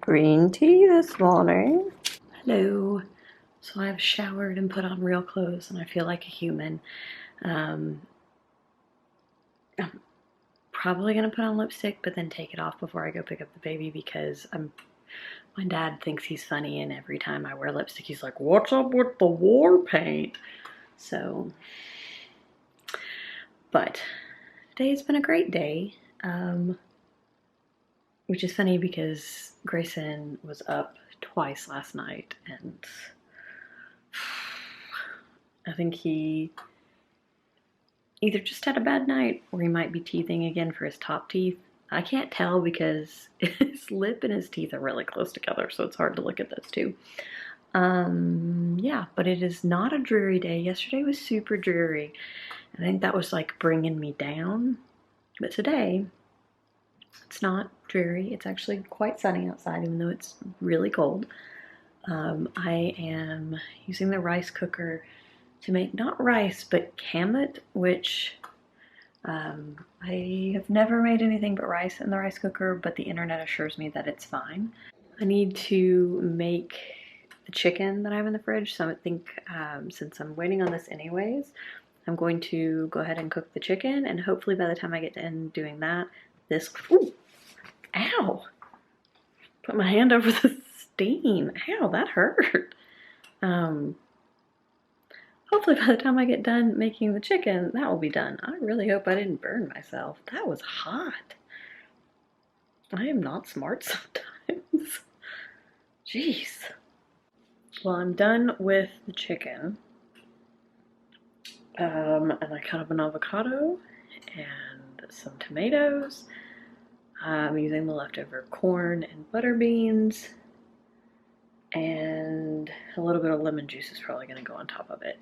Green tea this morning. Hello. So I've showered and put on real clothes and I feel like a human. I'm probably gonna put on lipstick but then take it off before I go pick up the baby because my dad thinks he's funny and every time I wear lipstick he's like, "What's up with the war paint?" So, but today's been a great day. Which is funny because Grayson was up twice last night and I think he either just had a bad night or he might be teething again for his top teeth. I can't tell because his lip and his teeth are really close together, so it's hard to look at those two. Yeah, but it is not a dreary day. Yesterday was super dreary. I think that was like bringing me down. But today, it's not dreary. It's actually quite sunny outside, even though it's really cold. I am using the rice cooker to make not rice, but kamut, which I have never made anything but rice in the rice cooker, but the internet assures me that it's fine. I need to make the chicken that I have in the fridge, so I think since I'm waiting on this anyways, I'm going to go ahead and cook the chicken, and hopefully by the time I get done doing that, ooh, ow! Put my hand over the steam. Ow, that hurt. Hopefully by the time I get done making the chicken, that will be done. I really hope I didn't burn myself. That was hot. I am not smart sometimes. Jeez. Well, I'm done with the chicken. And I cut up an avocado and some tomatoes. I'm using the leftover corn and butter beans. And a little bit of lemon juice is probably going to go on top of it.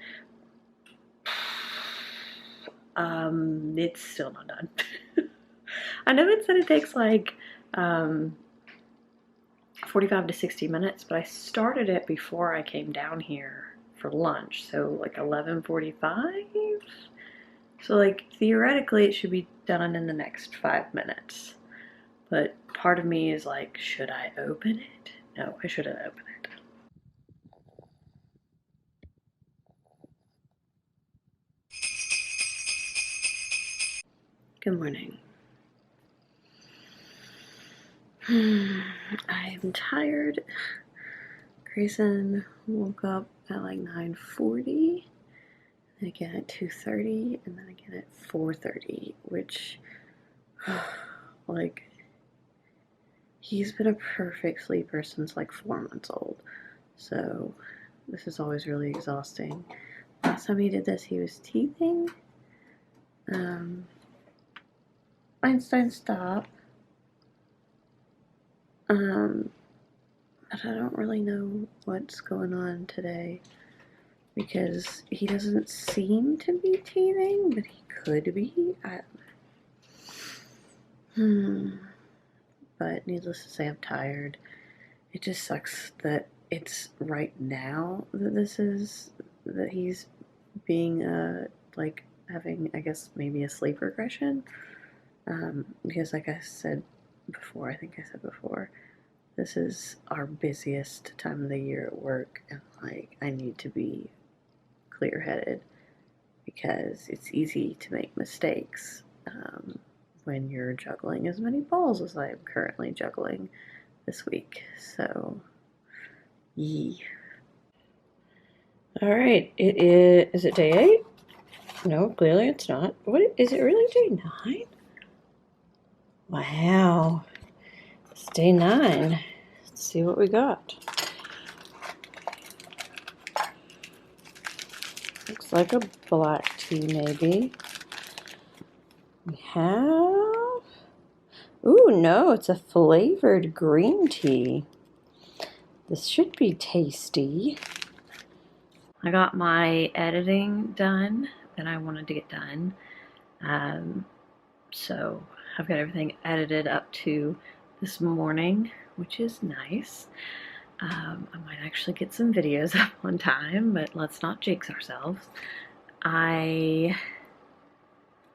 It's still not done. I know it said it takes like 45 to 60 minutes, but I started it before I came down here for lunch, so like 11:45. So like theoretically it should be done in the next 5 minutes. But part of me is like, should I open it? No, I shouldn't open it. Good morning. I'm tired. Grayson woke up at like 9:40, and again at 2:30, and then again at 4:30, which, like, he's been a perfect sleeper since like 4 months old. So this is always really exhausting. Last time he did this, he was teething. Einstein, stop. But I don't really know what's going on today because he doesn't seem to be teething, but he could be. But needless to say, I'm tired. It just sucks that it's right now that he's being like having, I guess, maybe a sleep regression. Because like I said before, I think I said before, this is our busiest time of the year at work, and like I need to be clear-headed because it's easy to make mistakes when you're juggling as many balls as I am currently juggling this week. So, yee. All right, is it day 8? No, clearly it's not. What is it really day 9? Wow. It's day 9. Let's see what we got. Looks like a black tea, maybe. We have Ooh, no, it's a flavored green tea. This should be tasty. I got my editing done that I wanted to get done. So I've got everything edited up to this morning, which is nice. I might actually get some videos up on time, but let's not jinx ourselves. I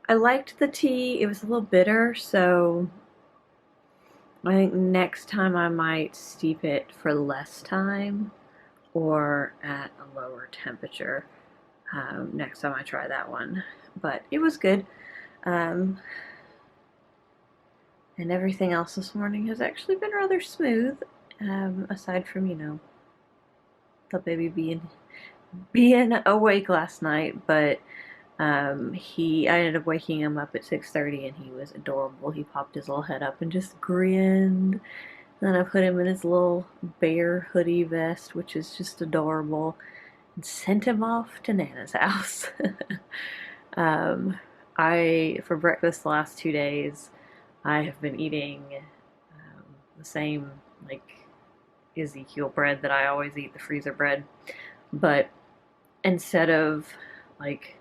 liked the tea. It was a little bitter, so I think next time I might steep it for less time or at a lower temperature next time I try that one. But it was good. And everything else this morning has actually been rather smooth, aside from, you know, the baby being awake last night, but I ended up waking him up at 6:30 and he was adorable. He popped his little head up and just grinned. Then I put him in his little bear hoodie vest, which is just adorable, and sent him off to Nana's house. For breakfast the last 2 days, I have been eating the same, like, Ezekiel bread that I always eat, the freezer bread, but instead of, like,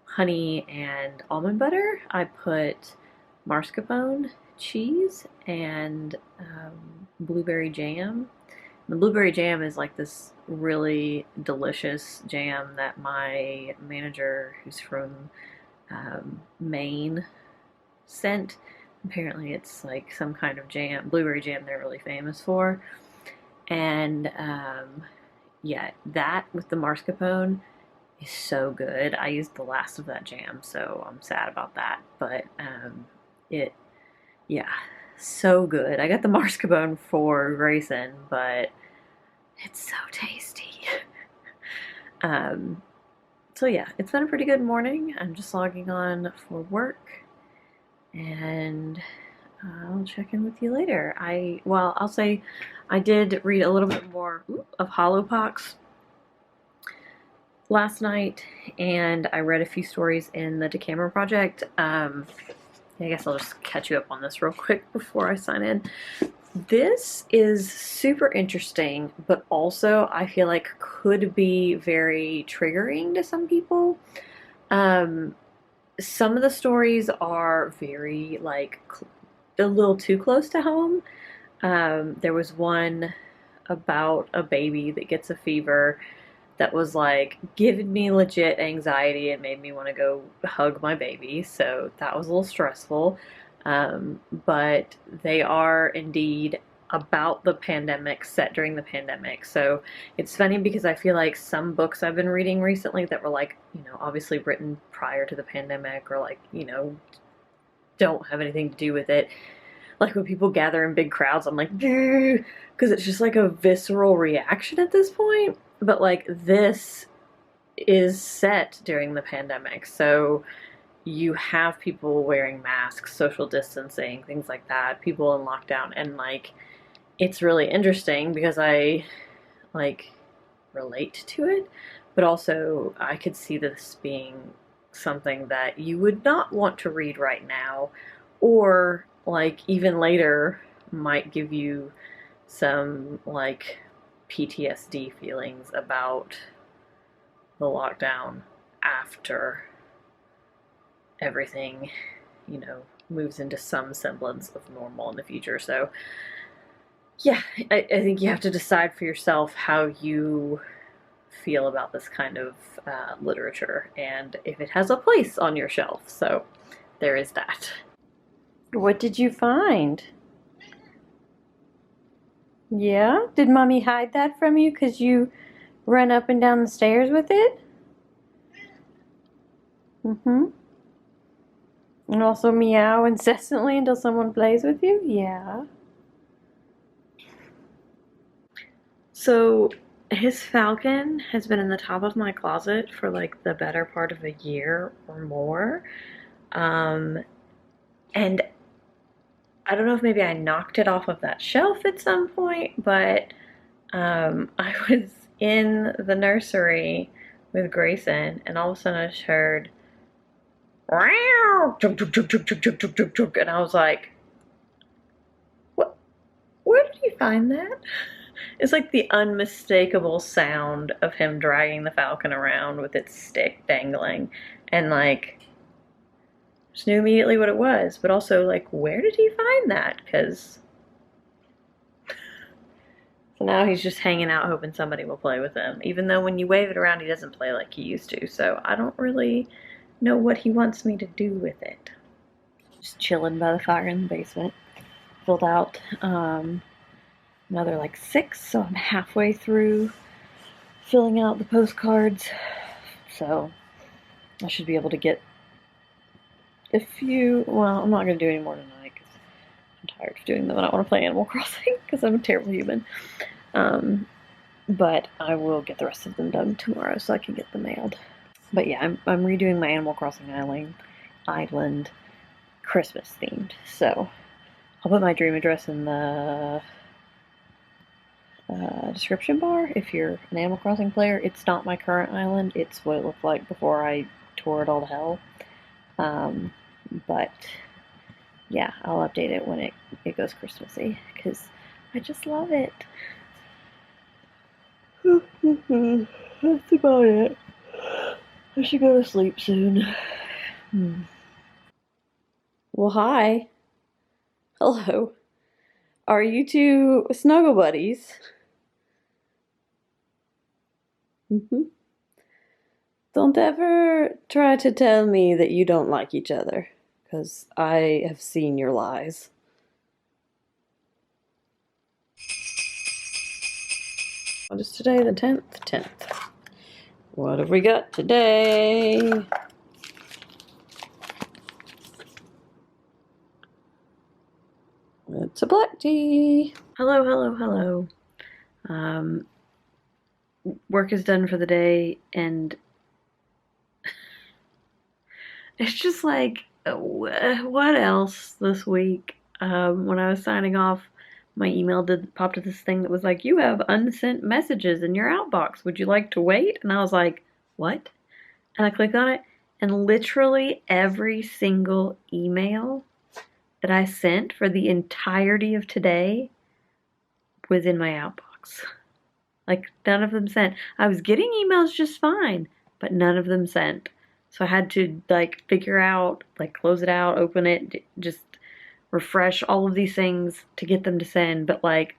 honey and almond butter, I put mascarpone cheese and blueberry jam. The blueberry jam is like this really delicious jam that my manager, who's from Maine, sent. Apparently it's like some kind of jam, blueberry jam they're really famous for. And yeah, that with the mascarpone is so good. I used the last of that jam, so I'm sad about that. But yeah, so good. I got the mascarpone for Grayson, but it's so tasty. So yeah, it's been a pretty good morning. I'm just logging on for work, and I'll check in with you later. I'll say I did read a little bit more of Hollowpox last night, and I read a few stories in the Decameron Project. I guess I'll just catch you up on this real quick before I sign in. This is super interesting, but also I feel like could be very triggering to some people. Some of the stories are very, like, a little too close to home. There was one about a baby that gets a fever that was, like, giving me legit anxiety and made me want to go hug my baby, so that was a little stressful. But they are indeed about the pandemic, set during the pandemic. So it's funny because I feel like some books I've been reading recently that were, like, you know, obviously written prior to the pandemic, or, like, you know, don't have anything to do with it. Like, when people gather in big crowds, I'm like, because it's just like a visceral reaction at this point. But, like, this is set during the pandemic, so you have people wearing masks, social distancing, things like that, people in lockdown, and, like, it's really interesting because I, like, relate to it, but also I could see this being something that you would not want to read right now, or, like, even later might give you some, like, PTSD feelings about the lockdown after everything, you know, moves into some semblance of normal in the future. So yeah, I think you have to decide for yourself how you feel about this kind of literature and if it has a place on your shelf. So there is that. What did you find? Yeah? Did Mommy hide that from you because you run up and down the stairs with it? Mm-hmm. And also meow incessantly until someone plays with you? Yeah. So his falcon has been in the top of my closet for, like, the better part of a year or more. And I don't know if maybe I knocked it off of that shelf at some point, but I was in the nursery with Grayson, and all of a sudden I just heard, and I was like, find that? It's like the unmistakable sound of him dragging the falcon around with its stick dangling. And like, just knew immediately what it was. But also, like, where did he find that? Because. So now he's just hanging out hoping somebody will play with him. Even though when you wave it around, he doesn't play like he used to. So I don't really know what he wants me to do with it. Just chilling by the fire in the basement. Filled out another like 6, so I'm halfway through filling out the postcards. So I should be able to get a few. Well, I'm not going to do any more tonight because I'm tired of doing them and I want to play Animal Crossing because I'm a terrible human. But I will get the rest of them done tomorrow so I can get them mailed. But yeah, I'm redoing my Animal Crossing Island Christmas themed. So I'll put my dream address in the description bar if you're an Animal Crossing player. It's not my current island. It's what it looked like before I tore it all to hell. But yeah, I'll update it when it goes Christmassy because I just love it. That's about it. I should go to sleep soon. Well, hi. Hello. Are you two snuggle buddies? Don't ever try to tell me that you don't like each other, because I have seen your lies. What is today, the 10th? 10th. What have we got today? It's a black tea. Hello, hello, hello. Work is done for the day, and it's just like, what else this week? When I was signing off, my email popped up this thing that was like, you have unsent messages in your outbox. Would you like to wait? And I was like, what? And I clicked on it, and literally every single email that I sent for the entirety of today was in my outbox. Like, none of them sent. I was getting emails just fine, but none of them sent. So I had to, like, figure out, like, close it out, open it, just refresh all of these things to get them to send. But, like,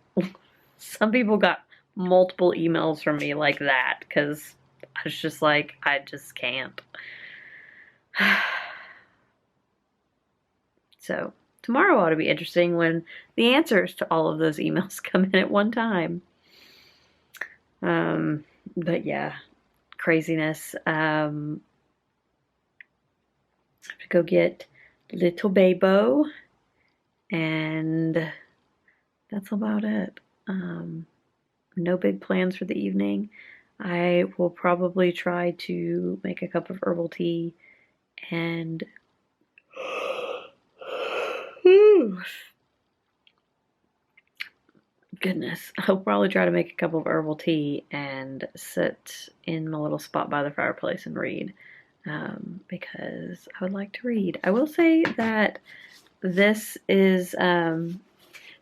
some people got multiple emails from me like that because I was just like, I just can't. So tomorrow ought to be interesting when the answers to all of those emails come in at one time. But yeah, craziness. I have to go get little Babo, and that's about it. No big plans for the evening. I will probably try to make a cup of herbal tea and goodness, I'll probably try to make a cup of herbal tea and sit in my little spot by the fireplace and read, because I would like to read. I will say that this is, so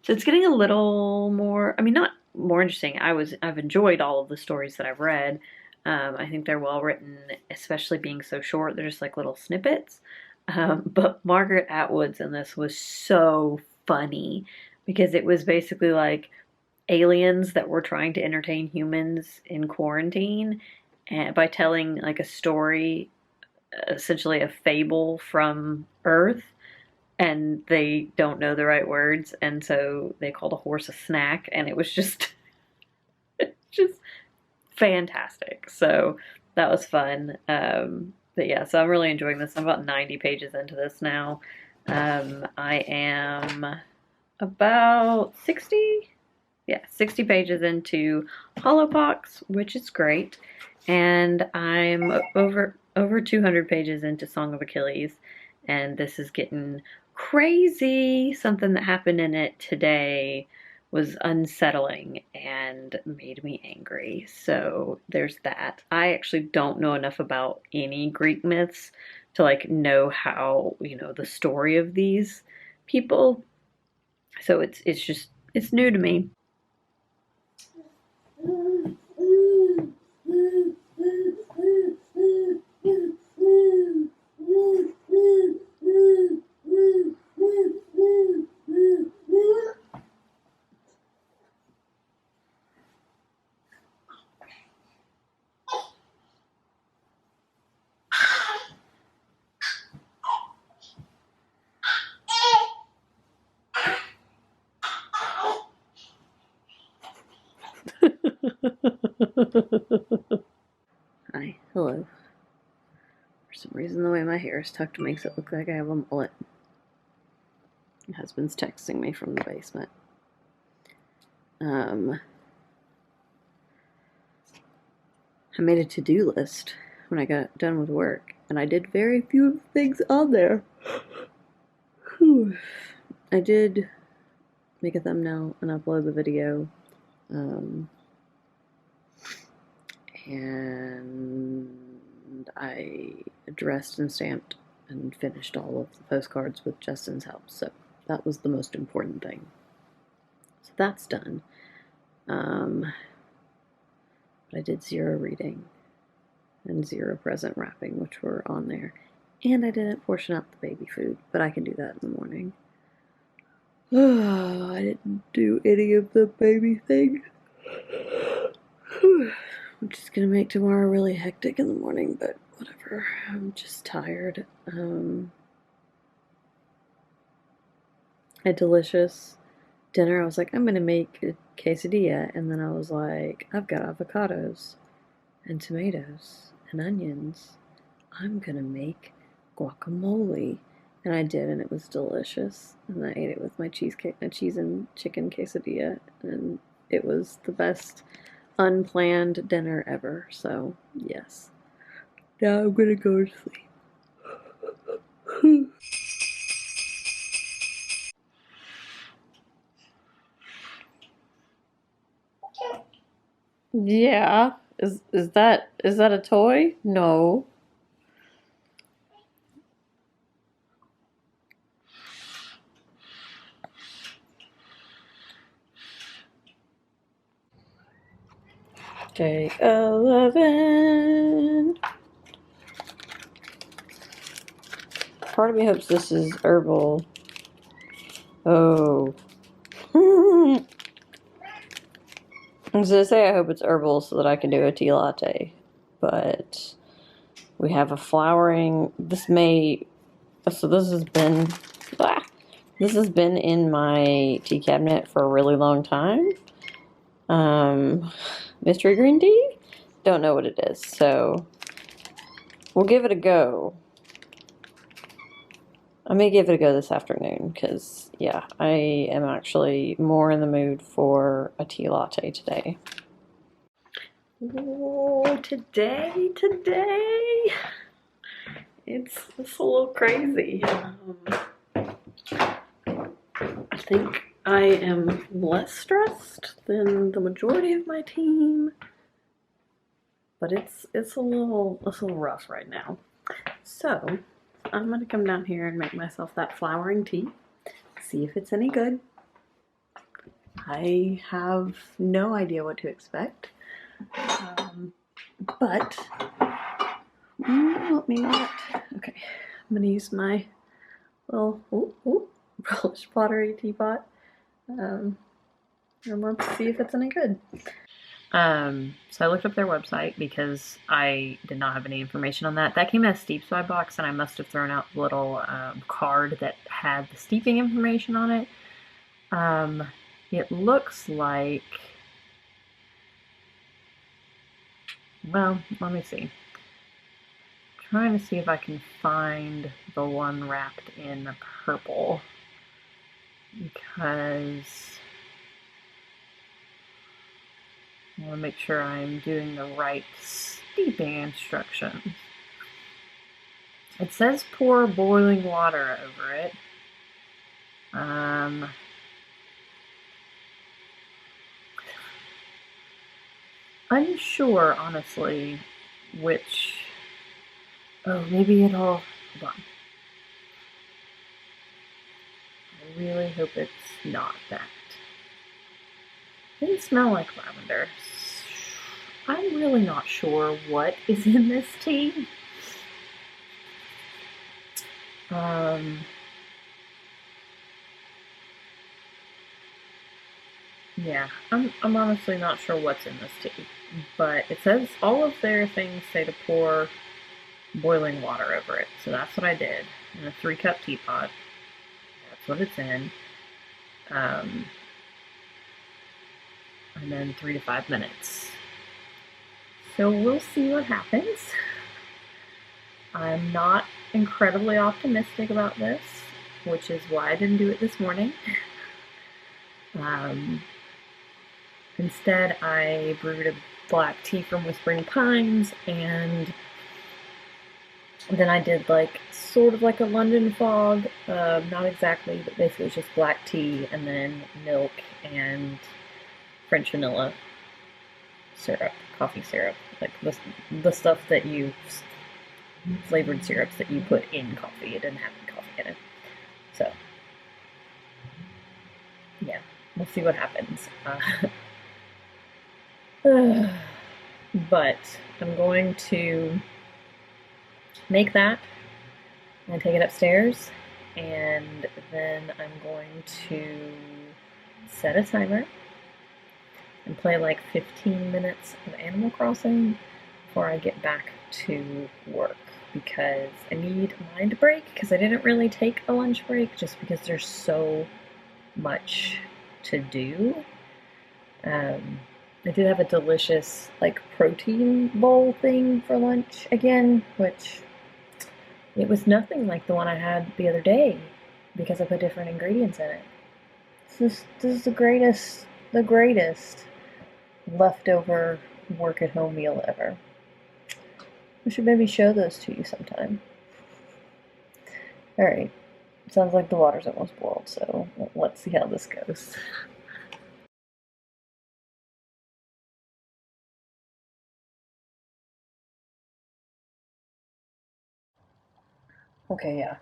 it's getting a little more, I mean, not more interesting. I've enjoyed all of the stories that I've read. I think they're well written, especially being so short. They're just like little snippets. But Margaret Atwood's in this was so funny because it was basically like aliens that were trying to entertain humans in quarantine, and by telling like a story, essentially a fable from Earth, and they don't know the right words, and so they called a horse a snack, and it was just just fantastic. So that was fun. But yeah, so I'm really enjoying this. I'm about 90 pages into this now. I am about 60 pages into Hollowpox, which is great. And I'm over 200 pages into Song of Achilles, and this is getting crazy. Something that happened in it today was unsettling and made me angry. So there's that. I actually don't know enough about any Greek myths to like know how, the story of these people. So it's new to me. Hi, hello. For some reason, the way my hair is tucked makes it look like I have a mullet. My husband's texting me from the basement. I made a to-do list when I got done with work, and I did very few things on there. I did make a thumbnail and upload the video, and I addressed and stamped and finished all of the postcards with Justin's help, so that was the most important thing. So that's done. But I did 0 reading and 0 present wrapping, which were on there. And I didn't portion out the baby food, but I can do that in the morning. I didn't do any of the baby things, which is gonna make tomorrow really hectic in the morning, but whatever. I'm just tired. I had delicious dinner. I was like, I'm gonna make a quesadilla, and then I was like, I've got avocados and tomatoes and onions. I'm gonna make guacamole. And I did, and it was delicious. And I ate it with my cheese and chicken quesadilla, and it was the best unplanned dinner ever. So, yes. Now I'm gonna go to sleep. Yeah. Is that a toy? No. Okay, 11. Part of me hopes this is herbal. Oh. I was gonna say I hope it's herbal so that I can do a tea latte, but we have a flowering. This has been in my tea cabinet for a really long time. Mystery green tea? Don't know what it is, so we'll give it a go. I may give it a go this afternoon because, yeah, I am actually more in the mood for a tea latte today. Oh, today, it's a little crazy. I think I am less stressed than the majority of my team, but it's a little rough right now. So I'm gonna come down here and make myself that flowering tea, see if it's any good. I have no idea what to expect, but let me not. Okay, I'm gonna use my little relish pottery teapot, and let's see if it's any good. So I looked up their website because I did not have any information on that. That came in a steep side box, and I must have thrown out the little card that had the steeping information on it. It looks like, well, let me see. I'm trying to see if I can find the one wrapped in purple, because I want to make sure I'm doing the right steeping instructions. It says pour boiling water over it. Unsure, honestly, which. Oh, maybe it'll. Hold on. I really hope it's not that. It didn't smell like lavender. I'm really not sure what is in this tea. Yeah, I'm honestly not sure what's in this tea, but it says all of their things say to pour boiling water over it, so that's what I did in a 3-cup teapot. That's what it's in. And then 3 to 5 minutes. So we'll see what happens. I'm not incredibly optimistic about this, which is why I didn't do it this morning. Instead, I brewed a black tea from Whispering Pines, and then I did like sort of like a London fog, not exactly, but basically it's just black tea and then milk and French vanilla syrup, coffee syrup, like the stuff that you flavored syrups that you put in coffee. It didn't have any coffee in it, so yeah, we'll see what happens. But I'm going to make that and take it upstairs, and then I'm going to set a timer and play like 15 minutes of Animal Crossing before I get back to work, because I need a mind break, because I didn't really take a lunch break just because there's so much to do. I did have a delicious like protein bowl thing for lunch again, which it was nothing like the one I had the other day because I put different ingredients in it. This is the greatest leftover work at home meal ever. I should maybe show those to you sometime. Alright, sounds like the water's almost boiled, so let's see how this goes. Okay, yeah.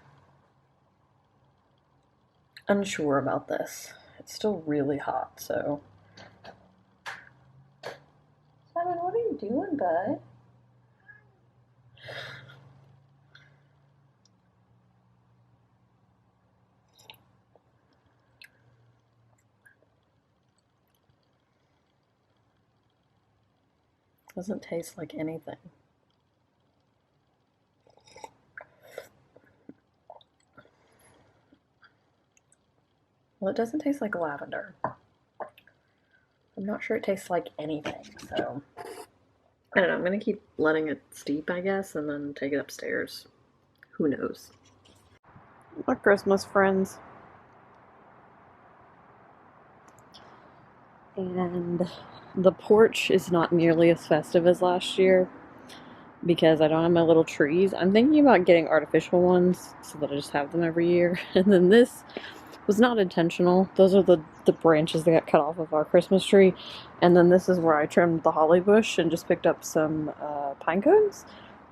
Unsure about this. It's still really hot, so. Simon, what are you doing, bud? Doesn't taste like anything. Well, it doesn't taste like lavender. I'm not sure it tastes like anything, so I don't know. I'm gonna keep letting it steep, I guess, and then take it upstairs. Who knows? My Christmas friends. And the porch is not nearly as festive as last year because I don't have my little trees. I'm thinking about getting artificial ones so that I just have them every year. And then this was not intentional. Those are the branches that got cut off of our Christmas tree. And then this is where I trimmed the holly bush and just picked up some pine cones.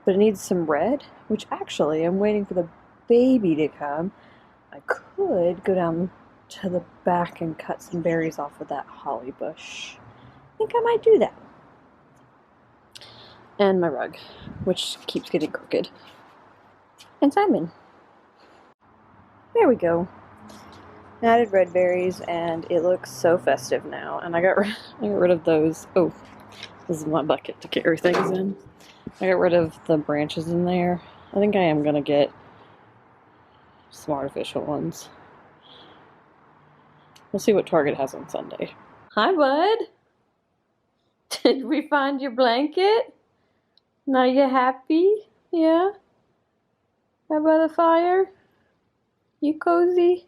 But it needs some red, which actually I'm waiting for the baby to come. I could go down to the back and cut some berries off of that holly bush. I think I might do that. And my rug, which keeps getting crooked. And Simon. There we go. I added red berries, and it looks so festive now. And I got rid of those. Oh, this is my bucket to carry things in. I got rid of the branches in there. I think I am gonna get some artificial ones. We'll see what Target has on Sunday. Hi, bud. Did we find your blanket? Now you happy? Yeah? Right by the fire? You cozy?